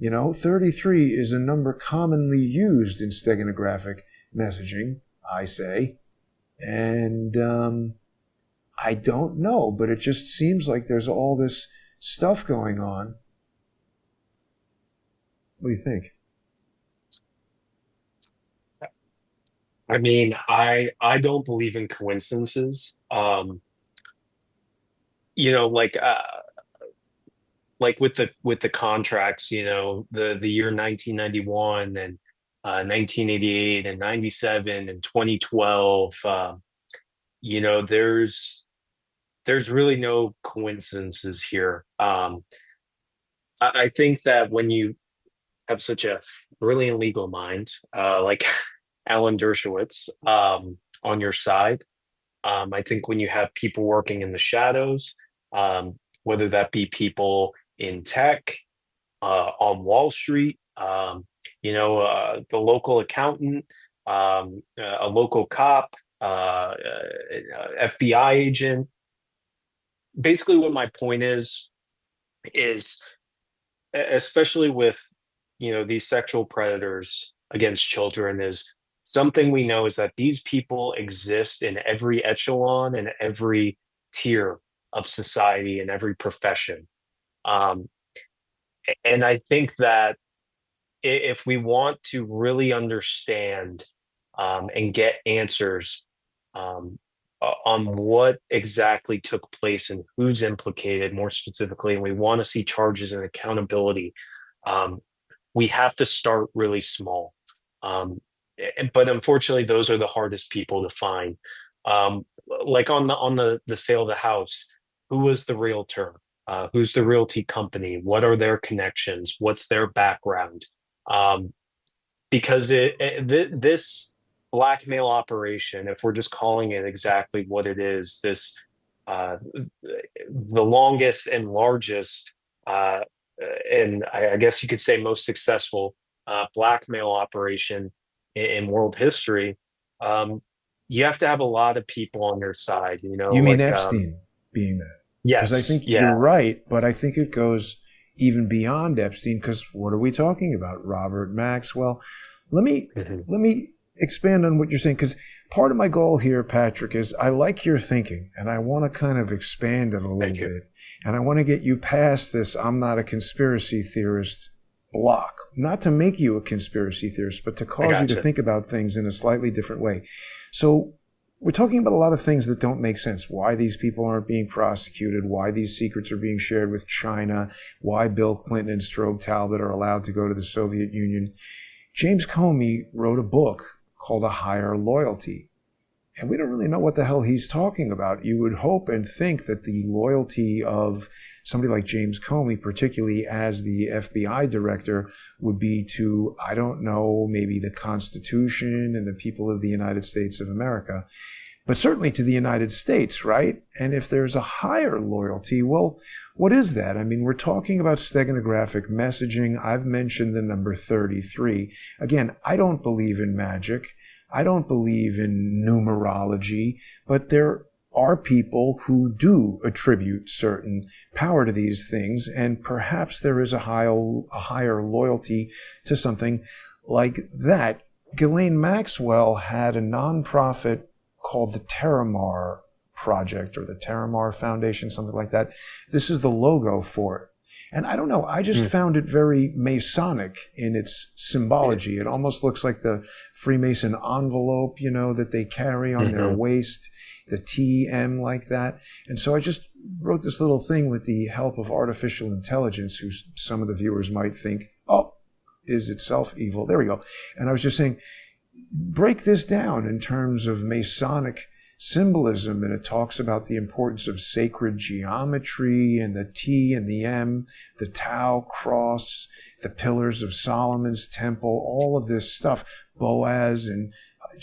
33 is a number commonly used in steganographic messaging, I say. And I don't know, but it just seems like there's all this stuff going on. What do you think? I mean, I don't believe in coincidences. You know, like with the contracts, the year 1991 and 1988 and 97 and 2012, there's really no coincidences here. I think that when you have such a brilliant legal mind, like Alan Dershowitz, on your side, I think when you have people working in the shadows, whether that be people in tech, on Wall Street, the local accountant, a local cop, FBI agent. Basically, what my point is especially with these sexual predators against children is something we know is that these people exist in every echelon and every tier of society and every profession. Um, and I think that if we want to really understand and get answers um, on what exactly took place and who's implicated more specifically, and we want to see charges and accountability, um, we have to start really small. Um, but unfortunately, those are the hardest people to find. Um, like on the sale of the house, who was the realtor? Who's the realty company? What are their connections? What's their background? Um, because this blackmail operation, if we're just calling it exactly what it is, this the longest and largest, uh, and I guess you could say most successful blackmail operation in world history. Um, you have to have a lot of people on their side, You mean Epstein being that? Because I yes, think you're yeah, right, but I think it goes even beyond Epstein. Because what are we talking about? Robert Maxwell. Let me hmm let me expand on what you're saying, because part of my goal here, Patrick, is I like your thinking and I want to kind of expand it a little thank you. bit, and I want to get you past this "I'm not a conspiracy theorist" block. Not to make you a conspiracy theorist, but to I cause you to gotcha. think about things in a slightly different way. So we're talking about a lot of things that don't make sense. Why these people aren't being prosecuted, why these secrets are being shared with China, why Bill Clinton and Strobe Talbot are allowed to go to the Soviet Union. James Comey wrote a book called A Higher Loyalty. And we don't really know what the hell he's talking about. You would hope and think that the loyalty of somebody like James Comey, particularly as the FBI director, would be to, I don't know, maybe the Constitution and the people of the United States of America, but certainly to the United States, right? And if there's a higher loyalty, well, what is that? I mean, we're talking about steganographic messaging. I've mentioned the number 33. Again, I don't believe in magic. I don't believe in numerology, but there are people who do attribute certain power to these things, and perhaps there is a higher loyalty to something like that. Ghislaine Maxwell had a nonprofit called the Terramar Project or the Terramar Foundation, something like that. This is the logo for it. And I don't know, I just Mm. found it very Masonic in its symbology. It almost looks like the Freemason envelope, that they carry on their hmm waist, the TM like that. And so I just wrote this little thing with the help of artificial intelligence, who some of the viewers might think, oh, is itself evil. There we go. And I was just saying, break this down in terms of Masonic symbolism, and it talks about the importance of sacred geometry and the T and the M, the Tau cross, the pillars of Solomon's temple, all of this stuff, Boaz and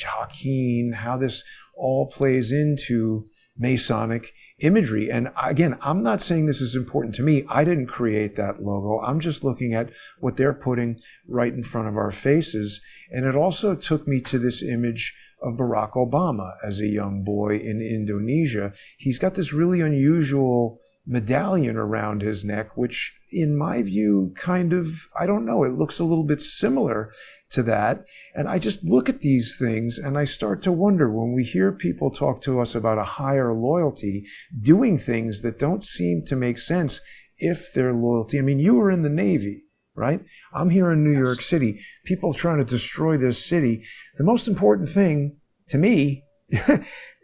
Joaquin, how this all plays into Masonic imagery. And again, I'm not saying this is important to me. I didn't create that logo. I'm just looking at what they're putting right in front of our faces. And it also took me to this image of Barack Obama as a young boy in Indonesia. He's got this really unusual medallion around his neck, which in my view kind of, I don't know, it looks a little bit similar to that. And I just look at these things and I start to wonder, when we hear people talk to us about a higher loyalty, doing things that don't seem to make sense if their loyalty. I mean, you were in the Navy, right? I'm here in New York Yes. City. People trying to destroy this city. The most important thing to me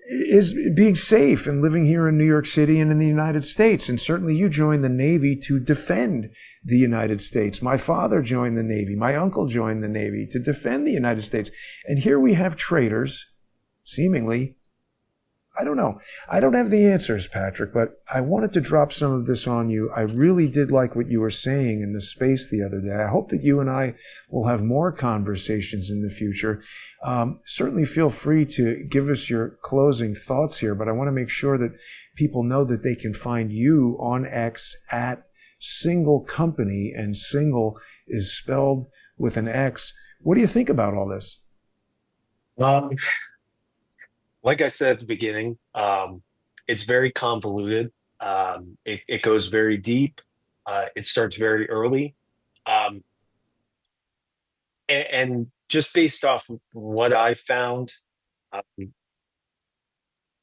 is being safe and living here in New York City and in the United States. And certainly you joined the Navy to defend the United States. My father joined the Navy. My uncle joined the Navy to defend the United States. And here we have traitors, seemingly. I don't know. I don't have the answers, Patrick, but I wanted to drop some of this on you. I really did like what you were saying in the space the other day. I hope that you and I will have more conversations in the future. Certainly feel free to give us your closing thoughts here, but I want to make sure that people know that they can find you on X at Xingle Company, and Xingle is spelled with an X. What do you think about all this? Um, like I said at the beginning, it's very convoluted. It goes very deep. It starts very early. Um, and just based off of what I found, um,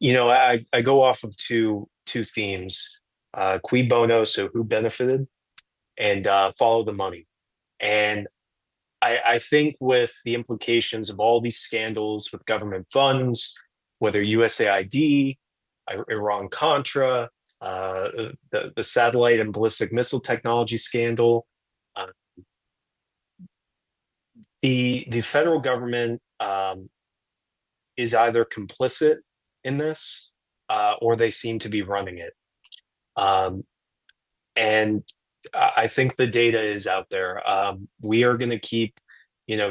I go off of two themes, cui bono, so who benefited, and follow the money. And I think with the implications of all these scandals with government funds, whether USAID, Iran Contra, the satellite and ballistic missile technology scandal, uh, the federal government is either complicit in this, or they seem to be running it. Um, and I think the data is out there. We are going to keep,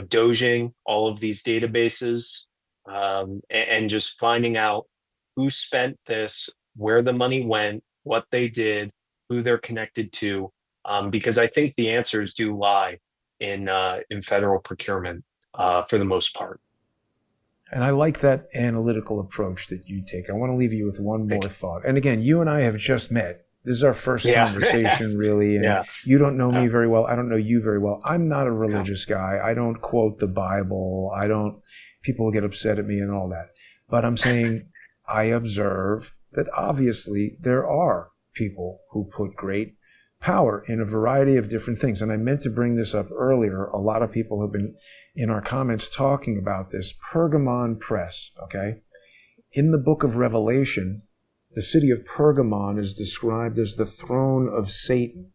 doging all of these databases, and just finding out who spent this, where the money went, what they did, who they're connected to, because I think the answers do lie in federal procurement, for the most part. And I like that analytical approach that you take. I want to leave you with one Thank more you. thought. And again, you and I have just met. This is our first Yeah. conversation, really, and Yeah. you don't know me Yeah. very well. I don't know you very well. I'm not a Yeah. religious guy. I don't quote the Bible. People get upset at me and all that. But I'm saying I observe that obviously there are people who put great power in a variety of different things. And I meant to bring this up earlier. A lot of people have been in our comments talking about this. Pergamon Press, okay? In the book of Revelation, the city of Pergamon is described as the throne of Satan.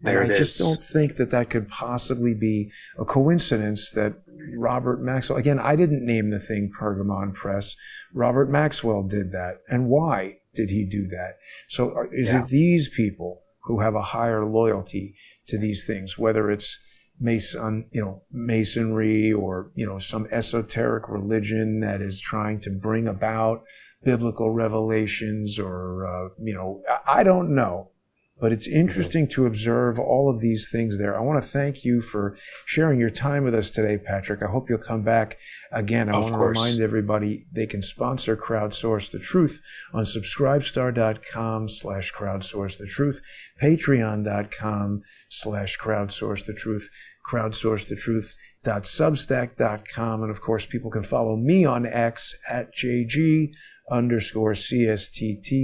And There I it just don't is. think that that could possibly be a coincidence that Robert Maxwell, again, I didn't name the thing Pergamon Press. Robert Maxwell did that. And why did he do that? So is it Yeah. these people who have a higher loyalty to these things, whether it's masonry or, some esoteric religion that is trying to bring about biblical revelations or, I don't know. But it's Mhm. interesting to observe all of these things there. I want to thank you for sharing your time with us today, Patrick. I hope you'll come back again. I Of want to remind course. everybody they can sponsor Crowdsource the Truth on subscribestar.com/crowdsource the truth, patreon.com/crowdsource the truth, crowdsourcethetruth.substack.com. And of course, people can follow me on X at JG_CSTT.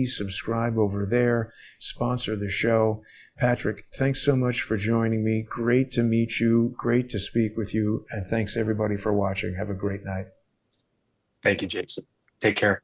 Subscribe over there, sponsor the show. Patrick, thanks so much for joining me. Great to meet you. Great to speak with you. And thanks everybody for watching. Have a great night. Thank you, Jason. Take care.